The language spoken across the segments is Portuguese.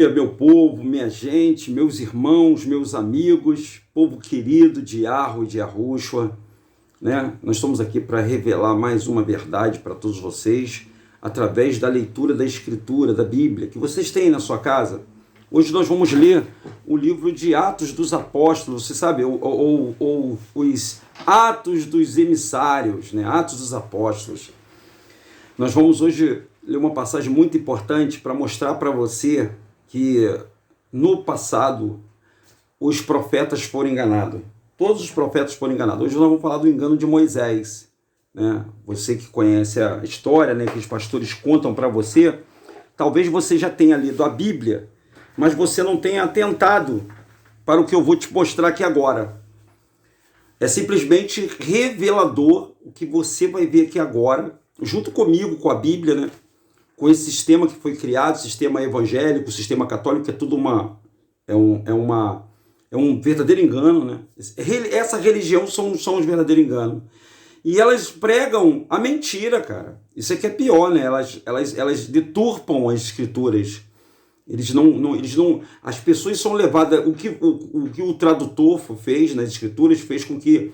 Meu povo, minha gente, meus irmãos, meus amigos, povo querido de Arro e de Arroxua, né? Nós estamos aqui para revelar mais uma verdade para todos vocês, através da leitura da Escritura, da Bíblia, que vocês têm na sua casa. Hoje nós vamos ler o livro de Atos dos Apóstolos, você sabe, ou os Atos dos Emissários, né? Atos dos Apóstolos. Nós vamos hoje ler uma passagem muito importante para mostrar para você que no passado os profetas foram enganados. Todos os profetas foram enganados. Hoje nós vamos falar do engano de Moisés, né? Você que conhece a história, né, que os pastores contam para você, talvez você já tenha lido a Bíblia, mas você não tenha atentado para o que eu vou te mostrar aqui agora. É simplesmente revelador o que você vai ver aqui agora, junto comigo, com a Bíblia, né? Com esse sistema que foi criado, sistema evangélico, sistema católico, que é tudo é um verdadeiro engano, né? Essa religião são os verdadeiros enganos. E elas pregam a mentira, cara. Isso é que é pior, né? Elas deturpam as escrituras. Eles não, as pessoas são levadas. O que o tradutor fez nas escrituras fez com que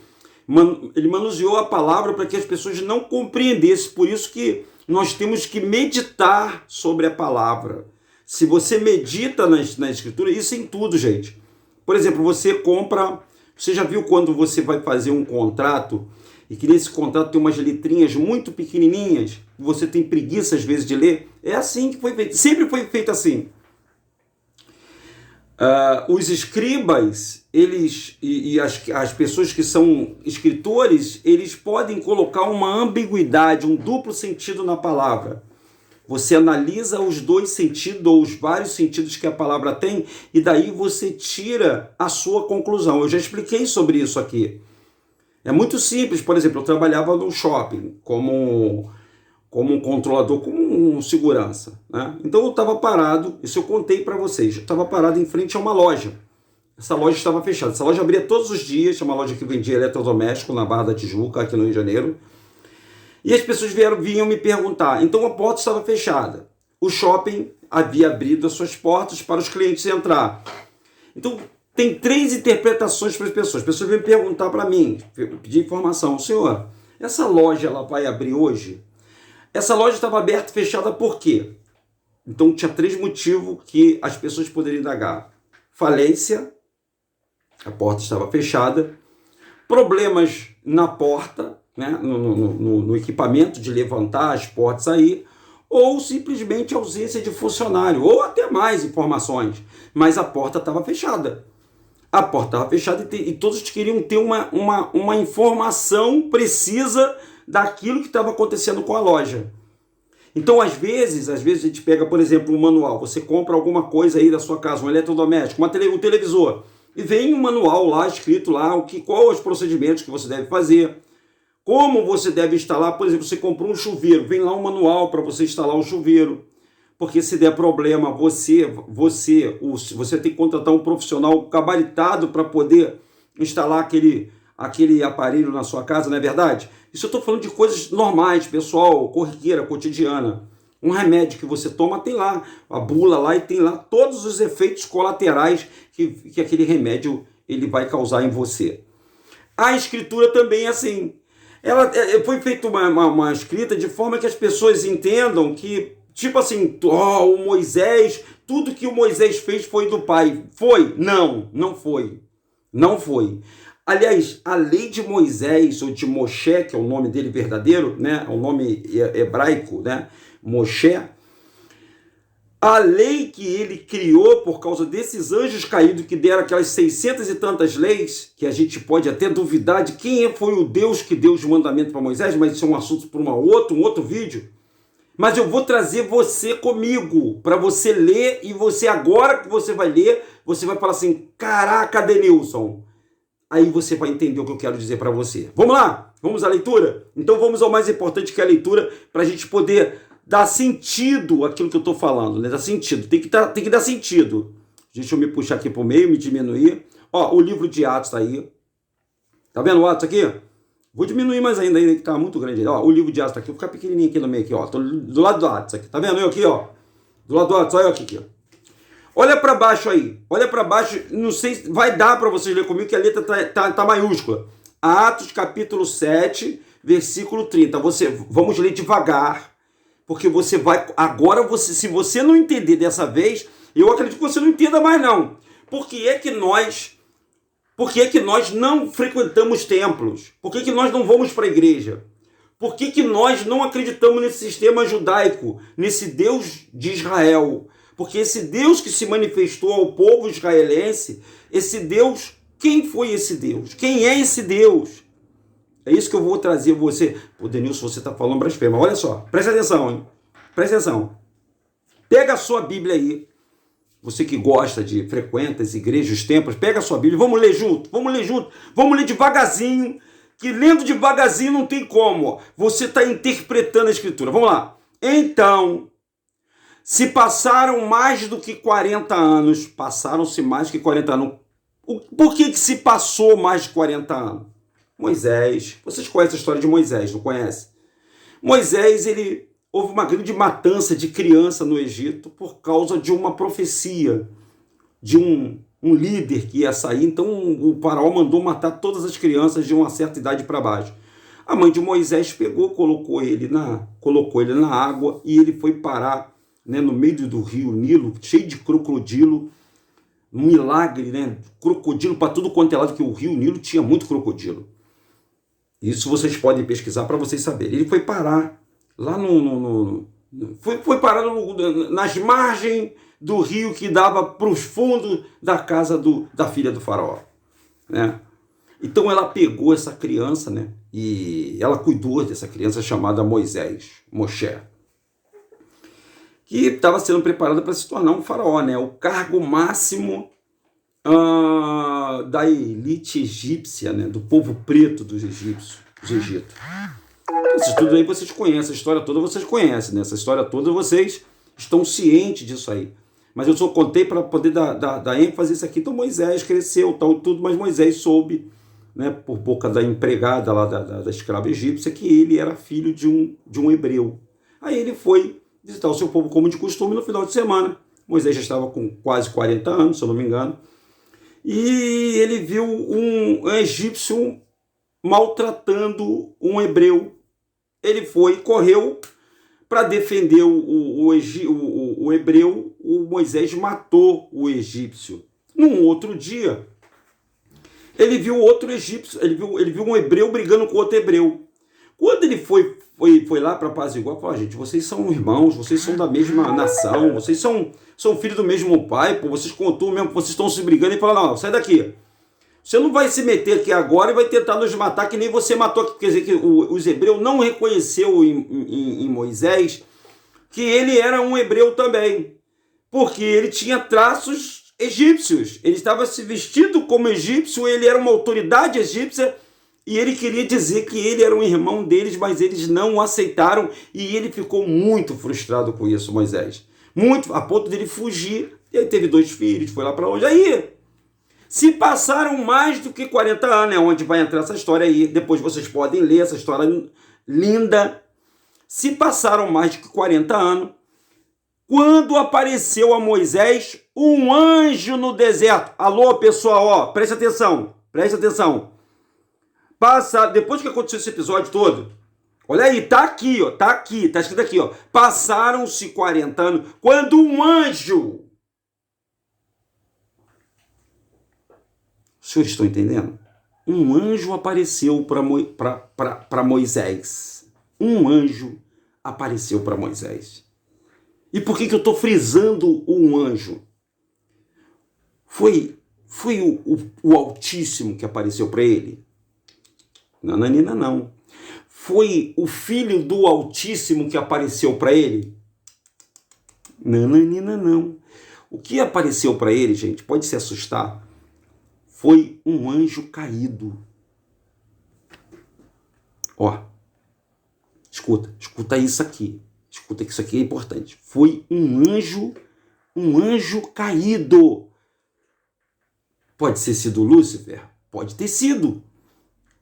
ele manuseou a palavra para que as pessoas não compreendessem. Por isso que nós temos que meditar sobre a palavra. Se você medita na escritura, isso em tudo, gente. Por exemplo, você já viu quando você vai fazer um contrato e que nesse contrato tem umas letrinhas muito pequenininhas, você tem preguiça às vezes de ler? É assim que foi feito, sempre foi feito assim. Os escribas, as pessoas que são escritores, eles podem colocar uma ambiguidade, um duplo sentido na palavra. Você analisa os dois sentidos ou os vários sentidos que a palavra tem e daí você tira a sua conclusão. Eu já expliquei sobre isso aqui. É muito simples. Por exemplo, eu trabalhava no shopping como um controlador, como um segurança, né? Então eu estava parado, isso eu contei para vocês, eu estava parado em frente a uma loja. Essa loja estava fechada, essa loja abria todos os dias, é uma loja que vendia eletrodoméstico na Barra da Tijuca, aqui no Rio de Janeiro. E as pessoas vinham me perguntar, então a porta estava fechada. O shopping havia abrido as suas portas para os clientes entrar. Então tem três interpretações para as pessoas. As pessoas vêm perguntar para mim, pedir informação, senhor, essa loja ela vai abrir hoje? Essa loja estava aberta e fechada por quê? Então tinha três motivos que as pessoas poderiam indagar. Falência, a porta estava fechada, problemas na porta, né, no equipamento de levantar as portas aí, ou simplesmente ausência de funcionário, ou até mais informações, mas a porta estava fechada. A porta estava fechada e todos queriam ter uma informação precisa daquilo que estava acontecendo com a loja. Então, às vezes a gente pega, por exemplo, um manual, você compra alguma coisa aí da sua casa, um eletrodoméstico, um televisor, e vem um manual lá, escrito lá, qual os procedimentos que você deve fazer, como você deve instalar. Por exemplo, você comprou um chuveiro, vem lá um manual para você instalar o chuveiro, porque se der problema, você tem que contratar um profissional gabaritado para poder instalar aquele aparelho na sua casa, não é verdade? Isso eu estou falando de coisas normais, pessoal, corriqueira, cotidiana. Um remédio que você toma tem lá a bula lá e tem lá todos os efeitos colaterais que aquele remédio ele vai causar em você. A escritura também é assim. Ela foi feita uma escrita de forma que as pessoas entendam que, tipo assim, o Moisés, tudo que o Moisés fez foi do Pai. Foi? Não foi. Não foi. Aliás, a lei de Moisés, ou de Moshe, que é o nome dele verdadeiro, né? É o nome hebraico, né? Moshe. A lei que ele criou por causa desses anjos caídos que deram aquelas 600 e tantas leis, que a gente pode até duvidar de quem foi o Deus que deu os mandamentos para Moisés, mas isso é um assunto para um outro vídeo. Mas eu vou trazer você comigo, para você ler, e você, agora que você vai ler, você vai falar assim, caraca, Denilson. Aí você vai entender o que eu quero dizer para você. Vamos lá? Vamos à leitura? Então vamos ao mais importante, que é a leitura, para a gente poder dar sentido àquilo que eu estou falando, né? Dar sentido, tem que dar sentido. Deixa eu me puxar aqui para o meio, me diminuir. Ó, o livro de Atos está aí. Tá vendo o Atos aqui? Vou diminuir mais ainda, que tá muito grande. Ó, o livro de Atos tá aqui. Vou ficar pequenininho aqui no meio aqui, ó. Tô do lado do Atos aqui. Tá vendo eu aqui, ó? Do lado do Atos, olha eu aqui, ó. Olha para baixo aí. Olha para baixo. Não sei se vai dar para vocês ler comigo que a letra tá maiúscula. Atos capítulo 7, versículo 30. Vamos ler devagar. Porque você vai... Agora, se você não entender dessa vez, eu acredito que você não entenda mais não. Por que é que nós não frequentamos templos? Por que nós não vamos para a igreja? Por que nós não acreditamos nesse sistema judaico, nesse Deus de Israel? Porque esse Deus que se manifestou ao povo israelense, esse Deus, quem foi esse Deus? Quem é esse Deus? É isso que eu vou trazer você. Pô, Denilson, você está falando blasfema. Olha só, presta atenção, hein? Presta atenção. Pega a sua Bíblia aí. Você que gosta frequenta as igrejas, os templos, pega a sua Bíblia. Vamos ler junto. Vamos ler devagarzinho. Que lendo devagarzinho não tem como. Você está interpretando a Escritura. Vamos lá. Então, se passaram mais do que 40 anos. Passaram-se mais que 40 anos. Por que se passou mais de 40 anos? Moisés. Vocês conhecem a história de Moisés, não conhecem? Moisés, houve uma grande matança de criança no Egito por causa de uma profecia de um líder que ia sair. Então o faraó mandou matar todas as crianças de uma certa idade para baixo. A mãe de Moisés pegou, colocou ele na água e ele foi parar, né, no meio do rio Nilo, cheio de crocodilo. Um milagre, né? Crocodilo para tudo quanto é lado, que o rio Nilo tinha muito crocodilo. Isso vocês podem pesquisar para vocês saberem. Ele foi parar lá foi parar nas margens do rio que dava para os fundos da casa da filha do faraó, né? Então ela pegou essa criança, né? E ela cuidou dessa criança chamada Moshe, que estava sendo preparada para se tornar um faraó, né? O cargo máximo da elite egípcia, né? Do povo preto dos egípcios, do Egito. Isso tudo aí vocês conhecem, a história toda vocês conhecem, né? Essa história toda vocês estão cientes disso aí. Mas eu só contei para poder dar ênfase nisso aqui. Então Moisés cresceu, tal e tudo, mas Moisés soube, né, por boca da empregada lá da escrava egípcia, que ele era filho de um hebreu. Aí ele foi visitar o seu povo como de costume no final de semana. Moisés já estava com quase 40 anos, se eu não me engano. E ele viu um egípcio maltratando um hebreu. Ele correu para defender o hebreu. O Moisés matou o egípcio. Num outro dia, ele viu outro egípcio, ele viu um hebreu brigando com outro hebreu. Quando ele foi lá para apaziguar, falou: gente, vocês são irmãos, vocês são da mesma nação, vocês são filhos do mesmo pai, pô, vocês contam mesmo, vocês estão se brigando. E falou: não, sai daqui. Você não vai se meter aqui agora e vai tentar nos matar que nem você matou aqui. Quer dizer que os hebreus não reconheceu em Moisés que ele era um hebreu também, porque ele tinha traços egípcios. Ele estava se vestido como egípcio, ele era uma autoridade egípcia e ele queria dizer que ele era um irmão deles, mas eles não o aceitaram e ele ficou muito frustrado com isso, Moisés. Muito, a ponto dele fugir. E aí teve 2 filhos, foi lá para longe. Aí, se passaram mais do que 40 anos, é onde vai entrar essa história aí. Depois vocês podem ler essa história linda. Se passaram mais do que 40 anos, quando apareceu a Moisés um anjo no deserto. Alô, pessoal, ó, presta atenção. Depois que aconteceu esse episódio todo, olha aí, tá aqui, ó, tá escrito aqui, ó. Passaram-se 40 anos, quando um anjo... Os senhores estão entendendo? Um anjo apareceu para Moisés. Um anjo apareceu para Moisés. E por que eu estou frisando um anjo? Foi o Altíssimo que apareceu para ele? Nananina, não. Foi o Filho do Altíssimo que apareceu para ele? Nananina, não. O que apareceu para ele, gente, pode se assustar, foi um anjo caído. Ó, escuta isso aqui. Escuta que isso aqui é importante. Foi um anjo caído. Pode ter sido Lúcifer? Pode ter sido.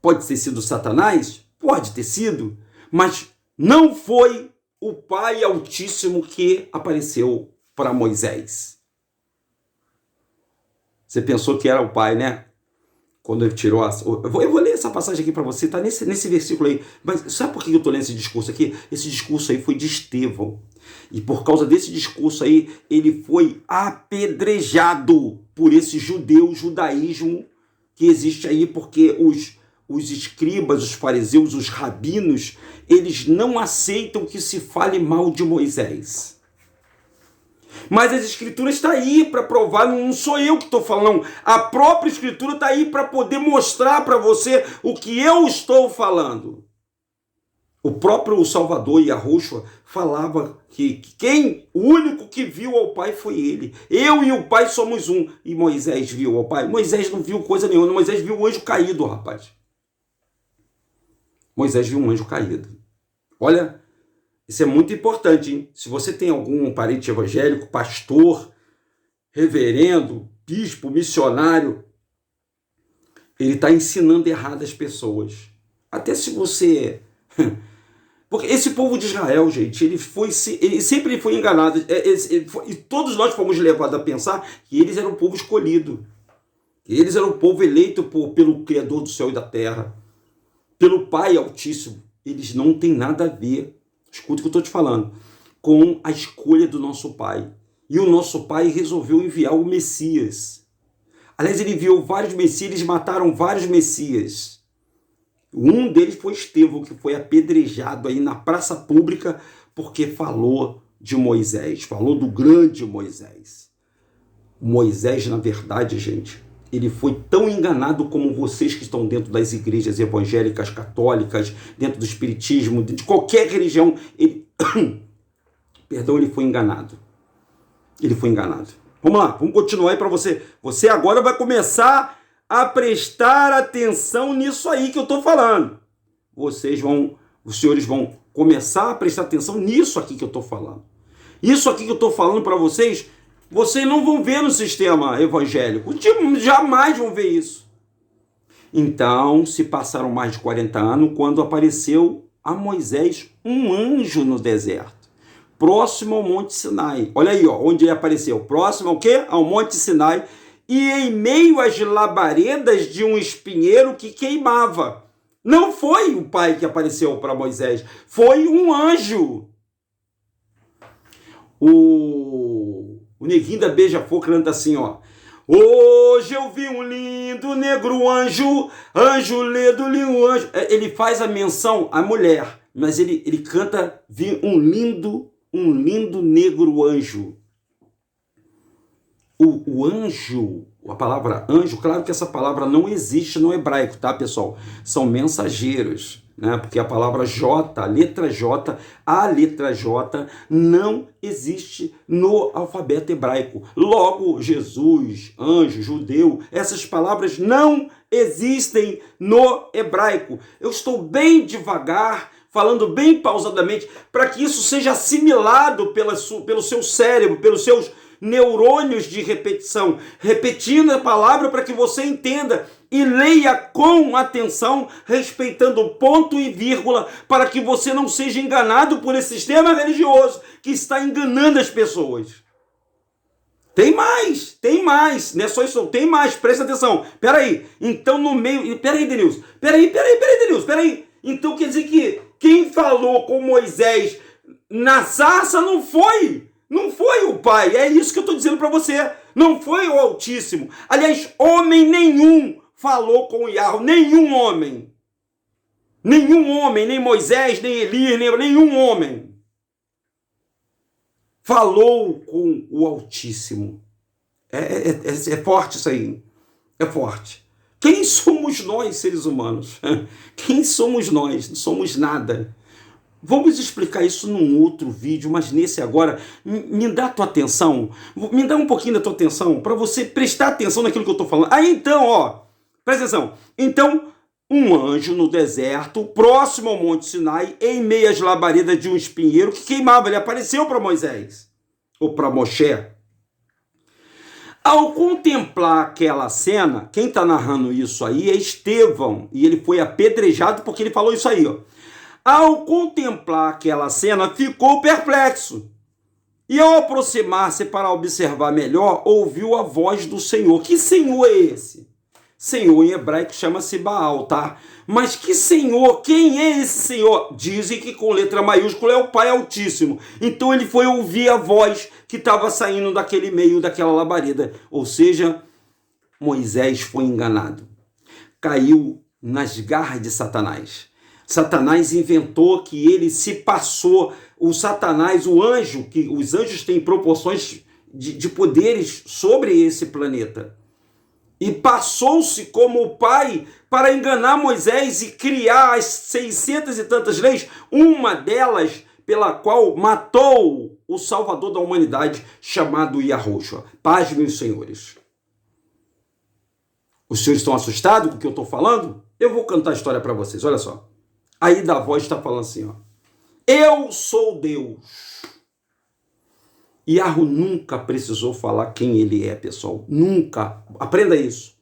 Pode ter sido Satanás? Pode ter sido. Mas não foi o Pai Altíssimo que apareceu para Moisés. Você pensou que era o pai, né? Quando ele tirou a... Eu vou ler essa passagem aqui para você, tá nesse versículo aí. Mas sabe por que eu estou lendo esse discurso aqui? Esse discurso aí foi de Estevão. E por causa desse discurso aí, ele foi apedrejado por esse judaísmo que existe aí, porque os escribas, os fariseus, os rabinos, eles não aceitam que se fale mal de Moisés. Mas as escrituras estão aí para provar, não sou eu que estou falando, não. A própria escritura está aí para poder mostrar para você o que eu estou falando. O próprio Salvador Yahushua falava que o único que viu ao Pai foi ele. Eu e o Pai somos um. E Moisés viu ao Pai? Moisés não viu coisa nenhuma. Moisés viu o anjo caído, rapaz. Moisés viu um anjo caído. Olha, isso é muito importante, hein? Se você tem algum parente evangélico, pastor, reverendo, bispo, missionário, ele está ensinando errado as pessoas. Até se você... Porque esse povo de Israel, gente, ele sempre foi enganado. E todos nós fomos levados a pensar que eles eram o povo escolhido. Que eles eram o povo eleito pelo Criador do céu e da terra. Pelo Pai Altíssimo. Eles não têm nada a ver, escuta o que eu estou te falando, com a escolha do nosso Pai. E o nosso Pai resolveu enviar o Messias. Aliás, ele enviou vários Messias, eles mataram vários Messias. Um deles foi Estevão, que foi apedrejado aí na praça pública porque falou de Moisés, falou do grande Moisés. Moisés, na verdade, gente, ele foi tão enganado como vocês que estão dentro das igrejas evangélicas, católicas, dentro do espiritismo, de qualquer religião. Perdão, ele foi enganado. Ele foi enganado. Vamos lá, vamos continuar aí para você. Você agora vai começar a prestar atenção nisso aí que eu estou falando. Os senhores vão começar a prestar atenção nisso aqui que eu estou falando. Isso aqui que eu estou falando para vocês, vocês não vão ver no sistema evangélico. Jamais vão ver isso. Então, se passaram mais de 40 anos quando apareceu a Moisés um anjo no deserto, próximo ao Monte Sinai. Olha aí, ó, onde ele apareceu. Próximo ao quê? Ao Monte Sinai. E em meio às labaredas de um espinheiro que queimava. Não foi o Pai que apareceu para Moisés, foi um anjo. O neguinho da Beija-Flor canta assim, ó. Hoje eu vi um lindo negro anjo, anjo lindo anjo. Ele faz a menção à mulher, mas ele canta, vi um lindo negro anjo. O anjo, a palavra anjo, claro que essa palavra não existe no hebraico, tá, pessoal? São mensageiros, né? Porque a palavra J, a letra J não existe no alfabeto hebraico. Logo, Jesus, anjo, judeu, essas palavras não existem no hebraico. Eu estou bem devagar, falando bem pausadamente, para que isso seja assimilado pelo seu cérebro, pelos seus neurônios de repetição, repetindo a palavra para que você entenda e leia com atenção, respeitando ponto e vírgula, para que você não seja enganado por esse sistema religioso que está enganando as pessoas. Tem mais, não é só isso, tem mais, presta atenção. Peraí, então no meio, peraí, Denilson, peraí. Então quer dizer que quem falou com Moisés na sarça não foi o Pai, é isso que eu estou dizendo para você, não foi o Altíssimo. Aliás, homem nenhum falou com Yahweh, nenhum homem, nem Moisés, nem Elias, nenhum homem falou com o Altíssimo. É forte isso aí, é forte. Quem somos nós, seres humanos? Quem somos nós? Não somos nada. Vamos explicar isso num outro vídeo, mas nesse agora, me dá a tua atenção, me dá um pouquinho da tua atenção, para você prestar atenção naquilo que eu estou falando. Aí então, ó, presta atenção. Então, um anjo no deserto, próximo ao Monte Sinai, em meio às labaredas de um espinheiro que queimava, ele apareceu para Moisés, ou para Moshe. Ao contemplar aquela cena, quem está narrando isso aí é Estevão, e ele foi apedrejado porque ele falou isso aí, ó. Ao contemplar aquela cena, ficou perplexo. E ao aproximar-se para observar melhor, ouviu a voz do Senhor. Que Senhor é esse? Senhor em hebraico chama-se Baal, tá? Mas que Senhor? Quem é esse Senhor? Dizem que com letra maiúscula é o Pai Altíssimo. Então ele foi ouvir a voz que estava saindo daquele meio, daquela labareda. Ou seja, Moisés foi enganado. Caiu nas garras de Satanás. Satanás inventou que ele se passou. O Satanás, o anjo, que os anjos têm proporções de poderes sobre esse planeta. E passou-se como o pai para enganar Moisés e criar as 600 e tantas leis, uma delas pela qual matou o Salvador da humanidade, chamado Yahushua. Paz, meus senhores. Os senhores estão assustados com o que eu estou falando? Eu vou cantar a história para vocês, olha só. Aí da voz está falando assim, ó. Eu sou Deus. Yahu nunca precisou falar quem ele é, pessoal. Nunca. Aprenda isso.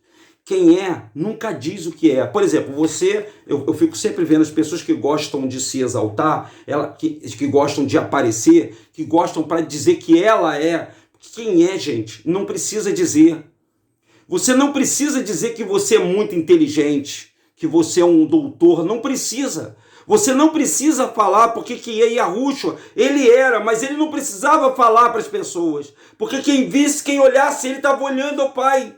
Quem é, nunca diz o que é. Por exemplo, eu fico sempre vendo as pessoas que gostam de se exaltar, que gostam de aparecer, que gostam para dizer que ela é. Quem é, gente? Não precisa dizer. Você não precisa dizer que você é muito inteligente, que você é um doutor. Não precisa. Você não precisa falar porque que é Yahushua, ele era, mas ele não precisava falar para as pessoas, porque quem visse, quem olhasse, ele estava olhando ao Pai.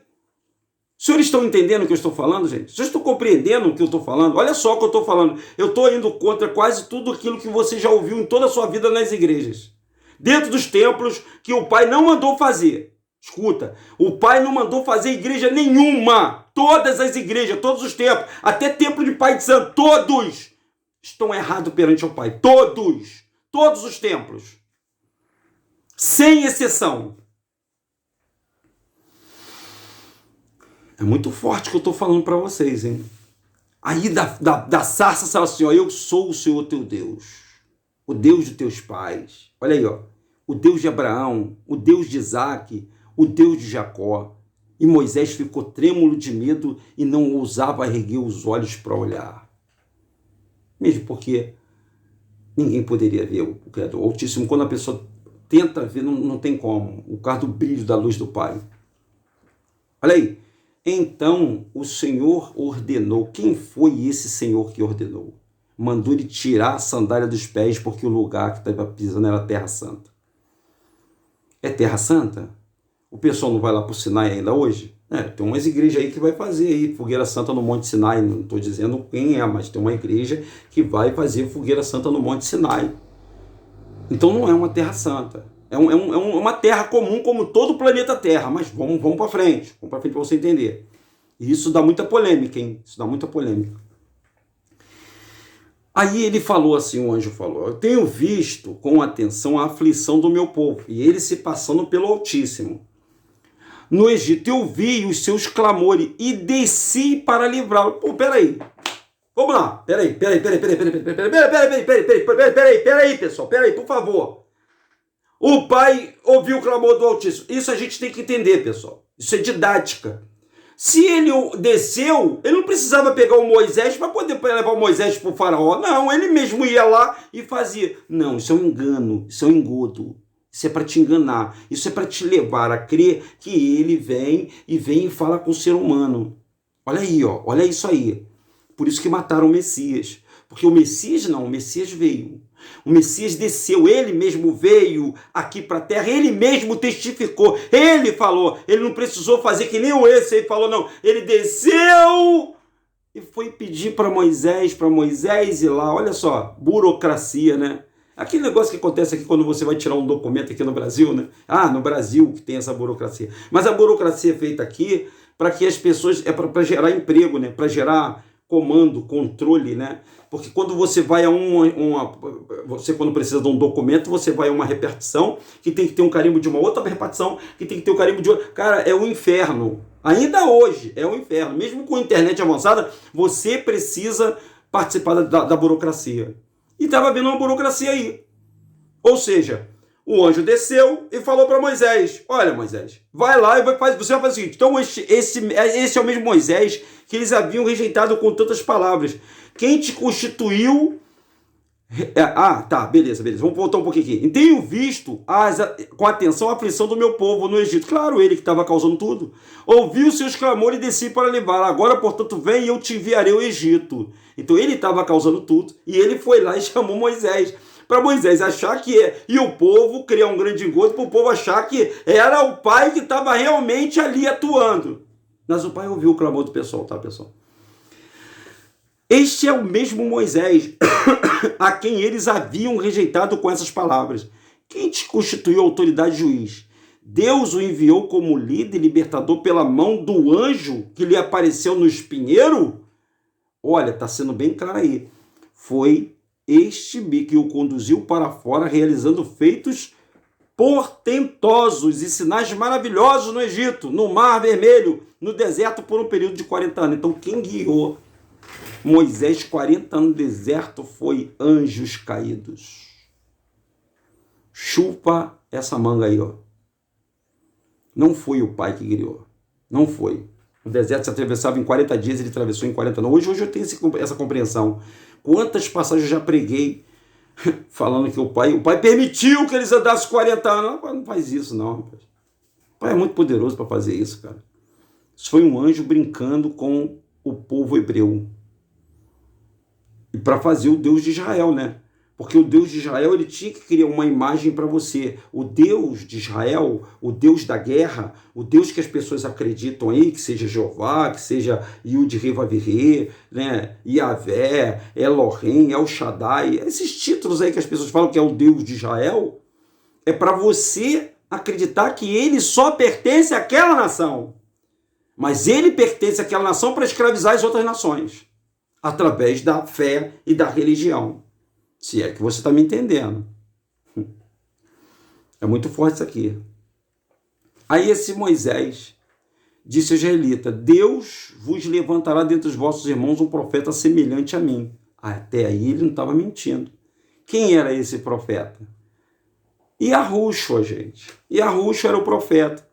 Os senhores estão entendendo o que eu estou falando, gente? Vocês estão compreendendo o que eu estou falando? Olha só o que eu estou falando. Eu estou indo contra quase tudo aquilo que você já ouviu em toda a sua vida nas igrejas. Dentro dos templos que o Pai não mandou fazer. Escuta, o Pai não mandou fazer igreja nenhuma. Todas as igrejas, todos os templos, até templo de Pai de Santo, todos estão errados perante o Pai. Todos os templos. Sem exceção. É muito forte o que eu estou falando para vocês, hein? Aí da sarça saiu assim, ó, eu sou o Senhor teu Deus, o Deus de teus pais. Olha aí, ó, o Deus de Abraão, o Deus de Isaac, o Deus de Jacó. E Moisés ficou trêmulo de medo e não ousava erguer os olhos para olhar. Mesmo porque ninguém poderia ver o Criador. O Altíssimo, quando a pessoa tenta ver, não tem como. O causa do brilho da luz do Pai. Olha aí. Então o Senhor ordenou. Quem foi esse Senhor que ordenou? Mandou ele tirar a sandália dos pés, porque o lugar que estava pisando era Terra Santa. É Terra Santa? O pessoal não vai lá para o Sinai ainda hoje? Tem umas igrejas aí que vai fazer aí fogueira santa no Monte Sinai. Não estou dizendo quem é, mas tem uma igreja que vai fazer fogueira santa no Monte Sinai. Então não é uma terra santa. É uma terra comum como todo o planeta Terra. Mas vamos para frente. Vamos para frente para você entender. E isso dá muita polêmica, hein? Isso dá muita polêmica. Aí ele falou assim, o anjo falou, eu tenho visto com atenção a aflição do meu povo, e ele se passando pelo Altíssimo. No Egito eu vi os seus clamores e desci para livrá-lo. Pô, peraí. Vamos lá. Peraí, pessoal. Peraí, por favor. O pai ouviu o clamor do Altíssimo. Isso a gente tem que entender, pessoal. Isso é didática. Se ele desceu, ele não precisava pegar o Moisés para poder levar o Moisés para o faraó. Não, ele mesmo ia lá e fazia. Não, isso é um engano, isso é um engodo. Isso é para te enganar. Isso é para te levar a crer que ele vem e fala com o ser humano. Olha aí, ó, olha isso aí. Por isso que mataram o Messias. Porque o Messias não, o Messias veio. O Messias desceu, ele mesmo veio aqui para a terra, ele mesmo testificou, ele falou, ele não precisou fazer que nem o esse, ele falou, não, ele desceu e foi pedir para Moisés ir lá, olha só, burocracia, né? Aquele negócio que acontece aqui quando você vai tirar um documento aqui no Brasil, né? Ah, no Brasil que tem essa burocracia. Mas a burocracia é feita aqui para que as pessoas, para gerar emprego, né? Para gerar comando, controle, né? Porque quando você vai a você quando precisa de um documento, você vai a uma repartição que tem que ter um carimbo de uma outra repartição, que tem que ter um carimbo de outra. Cara, é um inferno. Ainda hoje é um inferno. Mesmo com a internet avançada, você precisa participar da burocracia. E estava vendo uma burocracia aí. Ou seja, o anjo desceu e falou para Moisés, olha Moisés, vai lá e você vai fazer o seguinte, então esse é o mesmo Moisés que eles haviam rejeitado com tantas palavras. Quem te constituiu Tá, beleza. Vamos voltar um pouquinho aqui. Tenho visto com atenção a aflição do meu povo no Egito. Claro, ele que estava causando tudo. Ouvi os seus clamores e desci para levar. Agora, portanto, vem e eu te enviarei ao Egito. Então ele estava causando tudo e ele foi lá e chamou Moisés. Para Moisés achar que é. E o povo criar um grande engodo para o povo achar que era o pai que estava realmente ali atuando. Mas o pai ouviu o clamor do pessoal, tá, pessoal? Este é o mesmo Moisés a quem eles haviam rejeitado com essas palavras. Quem te constituiu autoridade juiz? Deus o enviou como líder e libertador pela mão do anjo que lhe apareceu no espinheiro? Olha, está sendo bem claro aí. Foi este que o conduziu para fora, realizando feitos portentosos e sinais maravilhosos no Egito, no Mar Vermelho, no deserto por um período de 40 anos. Então, quem guiou Moisés 40 anos no deserto foi anjos caídos. Chupa essa manga aí, ó. Não foi o pai que guiou. Não foi. O deserto se atravessava em 40 dias, ele atravessou em 40 anos. Hoje eu tenho essa compreensão. Quantas passagens eu já preguei falando que o pai permitiu que eles andassem 40 anos. Não faz isso, não. Rapaz. O pai é muito poderoso para fazer isso, cara. Isso foi um anjo brincando com o povo hebreu. E para fazer o Deus de Israel, né? Porque o Deus de Israel, ele tinha que criar uma imagem para você. O Deus de Israel, o Deus da guerra, o Deus que as pessoas acreditam aí, que seja Jeová, que seja Yud-Heh-Vav-Heh, né? Yahvé, Elohim, El Shaddai, esses títulos aí que as pessoas falam que é o Deus de Israel, é para você acreditar que ele só pertence àquela nação. Mas ele pertence àquela nação para escravizar as outras nações, através da fé e da religião. Se é que você está me entendendo. É muito forte isso aqui. Aí esse Moisés disse ao israelita: Deus vos levantará dentre os vossos irmãos um profeta semelhante a mim. Até aí ele não estava mentindo. Quem era esse profeta? Yahushua, gente. Yahushua era o profeta.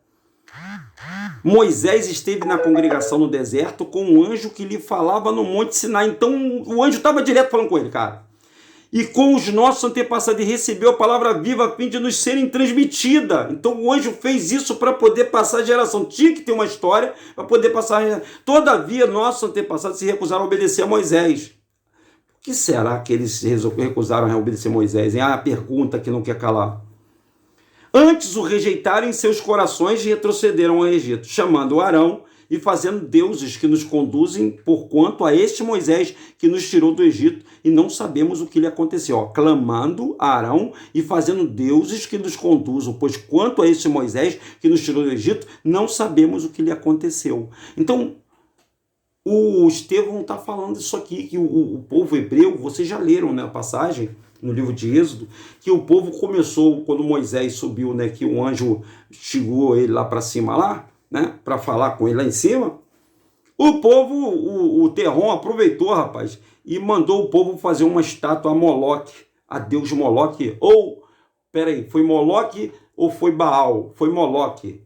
Moisés esteve na congregação no deserto com um anjo que lhe falava no Monte Sinai. Então o anjo estava direto falando com ele, cara. E com os nossos antepassados, e recebeu a palavra viva a fim de nos serem transmitida. Então o anjo fez isso para poder passar a geração. Tinha que ter uma história para poder passar a geração. Todavia, nossos antepassados se recusaram a obedecer a Moisés. Por que será que eles se recusaram a obedecer a Moisés? A pergunta que não quer calar. Antes o rejeitaram em seus corações e retrocederam ao Egito, chamando Arão e fazendo deuses que nos conduzem, porquanto a este Moisés que nos tirou do Egito, e não sabemos o que lhe aconteceu. Clamando a Arão e fazendo deuses que nos conduzam, pois quanto a este Moisés que nos tirou do Egito, não sabemos o que lhe aconteceu. Então, o Estevão está falando isso aqui, que o povo hebreu, vocês já leram, né, a passagem no livro de Êxodo, que o povo começou, quando Moisés subiu, né, que o anjo chegou ele lá para cima, lá, né, para falar com ele lá em cima, o povo, o Terron aproveitou, rapaz, e mandou o povo fazer uma estátua a Moloque, a Deus Moloque, ou, peraí, foi Moloque ou foi Baal? Foi Moloque.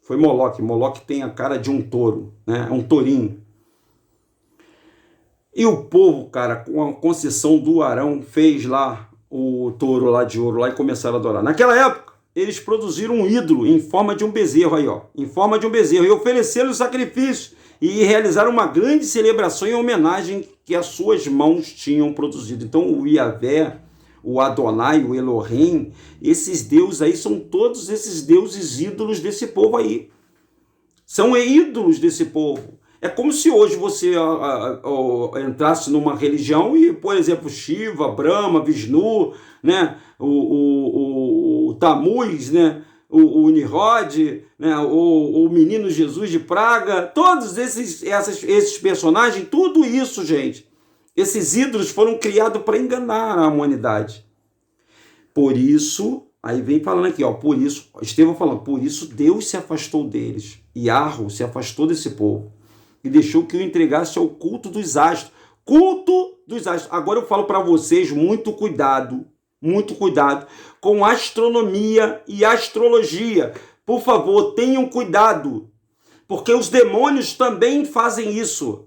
Foi Moloque. Moloque tem a cara de um touro, né, um tourinho. E o povo, cara, com a concessão do Arão, fez lá o touro lá de ouro lá e começaram a adorar. Naquela época, eles produziram um ídolo em forma de um bezerro aí, ó, em forma de um bezerro, e ofereceram o sacrifício e realizaram uma grande celebração em homenagem que as suas mãos tinham produzido. Então o Yahvé, o Adonai, o Elohim, esses deuses aí são todos esses deuses ídolos desse povo aí. São ídolos desse povo. É como se hoje você entrasse numa religião e, por exemplo, Shiva, Brahma, Vishnu, né, o Tammuz, né, o Nimrod, né, o menino Jesus de Praga, todos esses personagens, tudo isso, gente, esses ídolos foram criados para enganar a humanidade. Por isso, aí vem falando aqui, ó, por isso, Estevão falando, por isso Deus se afastou deles, Yahweh se afastou desse povo e deixou que o entregasse ao culto dos astros. Culto dos astros. Agora eu falo para vocês, muito cuidado com astronomia e astrologia. Por favor, tenham cuidado, porque os demônios também fazem isso.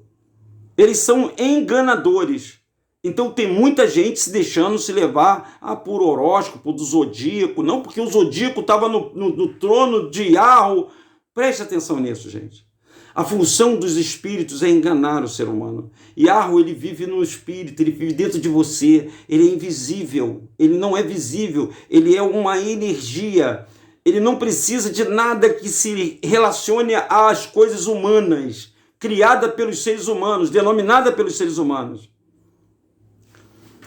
Eles são enganadores. Então tem muita gente se deixando se levar por horóscopo do zodíaco, não porque o zodíaco estava no trono de Yahweh. Preste atenção nisso, gente. A função dos espíritos é enganar o ser humano. Yahweh, ele vive no espírito, ele vive dentro de você, ele é invisível, ele não é visível, ele é uma energia. Ele não precisa de nada que se relacione às coisas humanas, criada pelos seres humanos, denominada pelos seres humanos.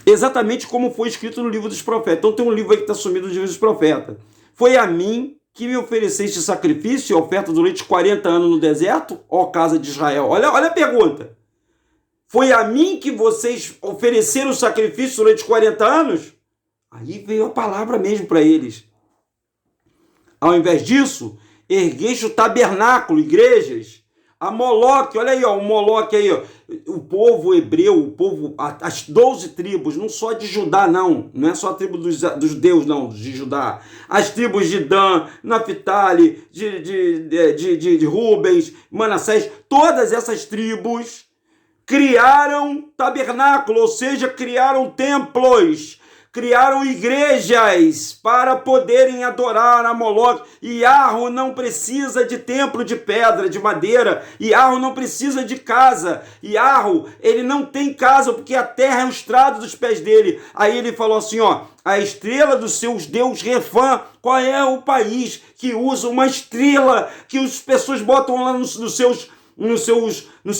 Exatamente como foi escrito no livro dos profetas. Então tem um livro aí que está sumido no livro dos profetas. Foi a mim que me ofereceste sacrifício e oferta durante 40 anos no deserto, ó casa de Israel. Olha a pergunta. Foi a mim que vocês ofereceram sacrifício durante 40 anos? Aí veio a palavra mesmo para eles. Ao invés disso, ergueste o tabernáculo, igrejas, a Moloque, olha aí, ó, o Moloque aí, ó, o povo hebreu, o povo, as 12 tribos, não só de Judá, não é só a tribo dos judeus, não, de Judá, as tribos de Dan, Naphtali, de Rubens, Manassés, todas essas tribos criaram tabernáculo, ou seja, criaram templos, criaram igrejas para poderem adorar a Moloque. Yahweh não precisa de templo de pedra, de madeira. Yahweh não precisa de casa. Yahweh, ele não tem casa, porque a terra é o estrado dos pés dele. Aí ele falou assim, ó, a estrela dos seus deus Refã. Qual é o país que usa uma estrela que as pessoas botam lá nos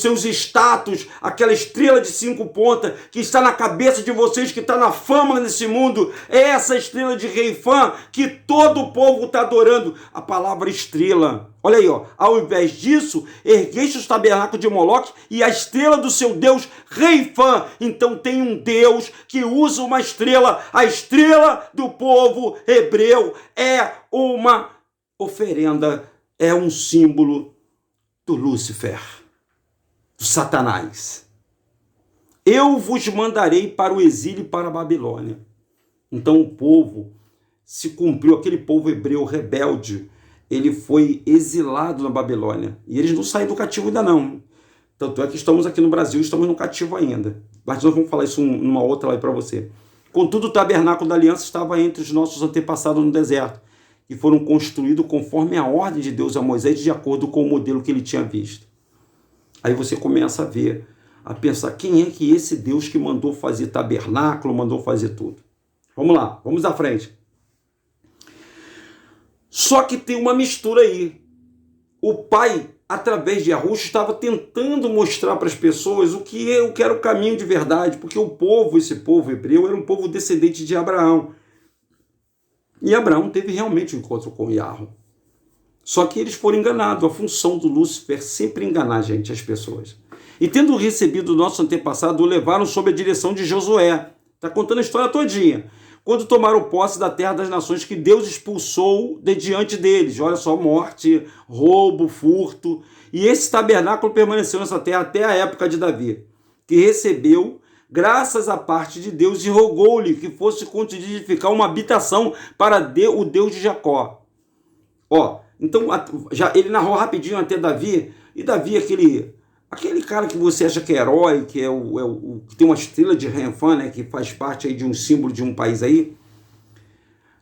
seus status, aquela estrela de 5 pontas que está na cabeça de vocês, que está na fama desse mundo? É essa estrela de Refã que todo o povo está adorando. A palavra estrela. Olha aí, ó. Ao invés disso, ergueste os tabernáculos de Moloque e a estrela do seu Deus Refã. Então tem um Deus que usa uma estrela. A estrela do povo hebreu é uma oferenda, é um símbolo do Lúcifer, do Satanás. Eu vos mandarei para o exílio e para a Babilônia. Então o povo se cumpriu, aquele povo hebreu rebelde, ele foi exilado na Babilônia. E eles não saíram do cativo ainda não. Tanto é que estamos aqui no Brasil, estamos no cativo ainda. Mas nós vamos falar isso numa outra live para você. Contudo, o tabernáculo da aliança estava entre os nossos antepassados no deserto, que foram construídos conforme a ordem de Deus a Moisés, de acordo com o modelo que ele tinha visto. Aí você começa a ver, a pensar, quem é que esse Deus que mandou fazer tabernáculo, mandou fazer tudo? Vamos lá, vamos à frente. Só que tem uma mistura aí. O pai, através de Yahushua, estava tentando mostrar para as pessoas o que era o caminho de verdade, porque o povo, esse povo hebreu, era um povo descendente de Abraão. E Abraão teve realmente um encontro com Yahweh. Só que eles foram enganados. A função do Lúcifer é sempre enganar a gente, as pessoas. E tendo recebido o nosso antepassado, o levaram sob a direção de Josué. Está contando a história todinha. Quando tomaram posse da terra das nações que Deus expulsou de diante deles. Olha só, morte, roubo, furto. E esse tabernáculo permaneceu nessa terra até a época de Davi, que recebeu graças à parte de Deus e rogou-lhe que fosse edificar uma habitação para o Deus de Jacó. Ó, então já ele narrou rapidinho até Davi, e Davi aquele cara que você acha que é herói, que que tem uma estrela de Refã, né, que faz parte aí de um símbolo de um país aí.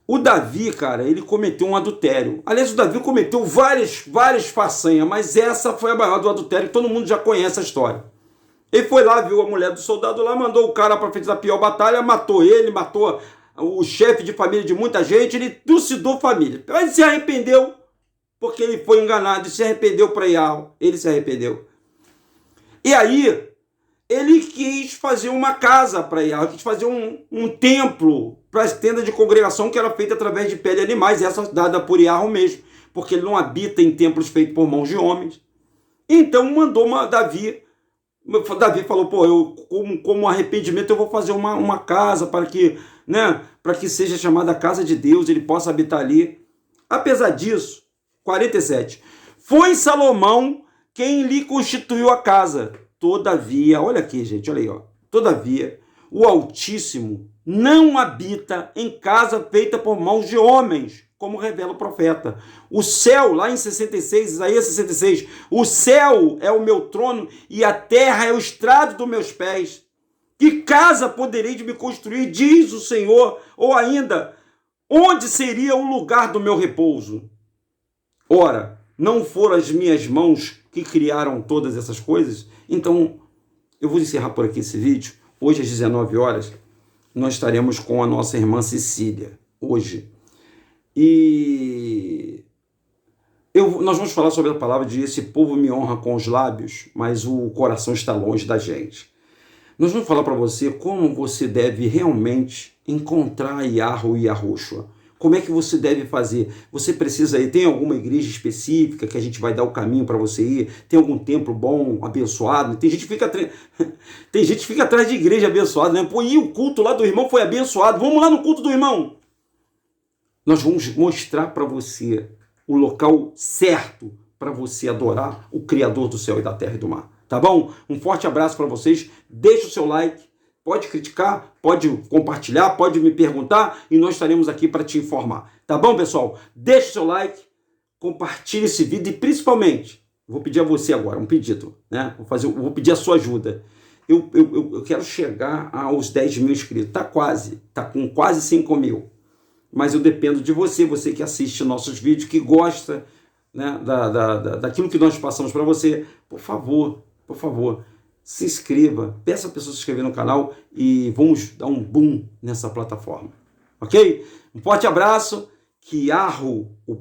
O Davi, cara, ele cometeu um adultério. Aliás, o Davi cometeu várias façanhas, mas essa foi a maior do adultério, todo mundo já conhece a história. Ele foi lá, viu a mulher do soldado lá, mandou o cara para frente da pior batalha, matou ele, matou o chefe de família de muita gente, ele trucidou família. Ele se arrependeu, porque ele foi enganado, e se arrependeu para Yahweh, ele se arrependeu. E aí, ele quis fazer uma casa para Yahweh, quis fazer um templo para as tendas de congregação que era feita através de pele de animais, essa dada por Yahweh mesmo, porque ele não habita em templos feitos por mãos de homens. Então mandou Davi falou, pô, eu como arrependimento eu vou fazer uma casa para que seja chamada casa de Deus, ele possa habitar ali. Apesar disso, 47, foi Salomão quem lhe constituiu a casa. Todavia, olha aqui, gente, olha aí, ó. Todavia, o Altíssimo não habita em casa feita por mãos de homens, como revela o profeta. O céu, lá em 66, Isaías 66, o céu é o meu trono e a terra é o estrado dos meus pés. Que casa poderei de me construir, diz o Senhor? Ou ainda, onde seria o lugar do meu repouso? Ora, não foram as minhas mãos que criaram todas essas coisas? Então, eu vou encerrar por aqui esse vídeo. Hoje, às 19 horas, nós estaremos com a nossa irmã Cecília, hoje. E nós vamos falar sobre a palavra de esse povo me honra com os lábios, mas o coração está longe da gente. Nós vamos falar para você como você deve realmente encontrar Yahweh e Yahushua. Como é que você deve fazer? Você precisa ir, tem alguma igreja específica que a gente vai dar o caminho para você ir? Tem algum templo bom, abençoado? Tem gente que fica atrás de igreja abençoada, né? Pô, e o culto lá do irmão foi abençoado. Vamos lá no culto do irmão. Nós vamos mostrar para você o local certo para você adorar o Criador do céu e da terra e do mar. Tá bom? Um forte abraço para vocês. Deixa o seu like. Pode criticar, pode compartilhar, pode me perguntar e nós estaremos aqui para te informar. Tá bom, pessoal? Deixa o seu like, compartilhe esse vídeo e principalmente, vou pedir a você agora um pedido, né? Vou pedir a sua ajuda. Eu quero chegar aos 10 mil inscritos. Tá com quase 5 mil. Mas eu dependo de você, você que assiste nossos vídeos, que gosta, né, daquilo que nós passamos para você. Por favor, se inscreva, peça a pessoa se inscrever no canal e vamos dar um boom nessa plataforma, ok? Um forte abraço, que Yahweh, o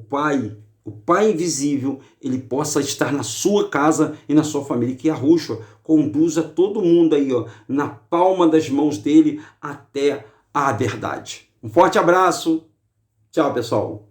Pai invisível, ele possa estar na sua casa e na sua família, que Yahushua conduza todo mundo aí, ó, na palma das mãos dele até a verdade. Um forte abraço, tchau, pessoal.